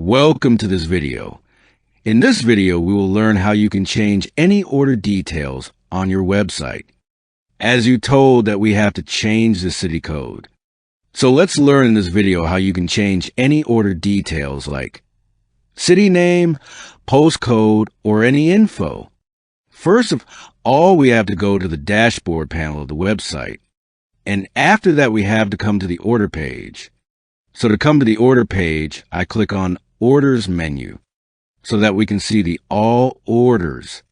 Welcome to this video. In this video, we will learn how you can change any order details on your website. As you told that we have to change the city code. So let's learn in this video how you can change any order details like city name, postcode, or any info. First of all, we have to go to the dashboard panel of the website. And after that, we have to come to the order page. So to come to the order page, I click on Orders menu so that we can see the All Orders.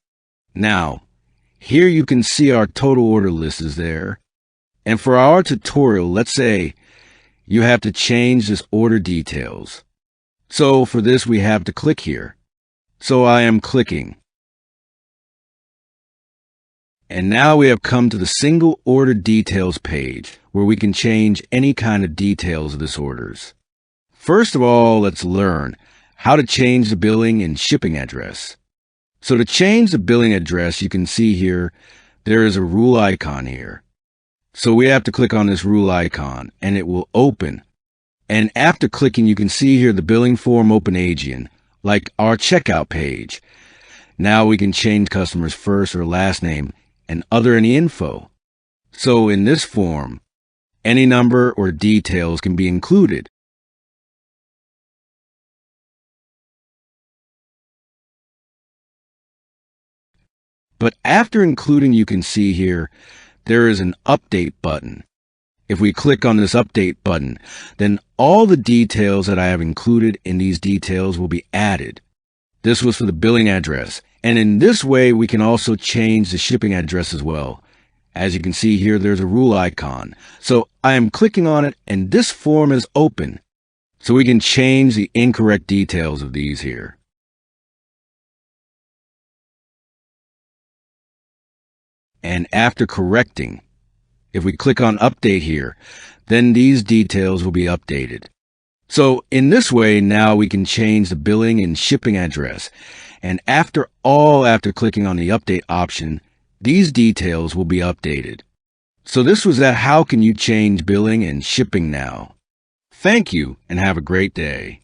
Now, here you can see our total order list is there. And for our tutorial, let's say you have to change this order details. So for this, we have to click here. So I am clicking. And now we have come to the single order details page where we can change any kind of details of this orders. First of all, let's learn how to change the billing and shipping address. So to change the billing address, you can see here, there is a rule icon here. So we have to click on this rule icon and it will open. And after clicking, you can see here the billing form open agent, like our checkout page. Now we can change customers' first or last name and any info. So in this form, any number or details can be included. But after including, you can see here, there is an update button. If we click on this update button, then all the details that I have included in these details will be added. This was for the billing address. And in this way, we can also change the shipping address as well. As you can see here, there's a rule icon. So I am clicking on it and this form is open. So we can change the incorrect details of these here. And after correcting, if we click on update here, then these details will be updated. So in this way, now we can change the billing and shipping address. And after clicking on the update option, these details will be updated. So this was that how can you change billing and shipping now. Thank you and have a great day.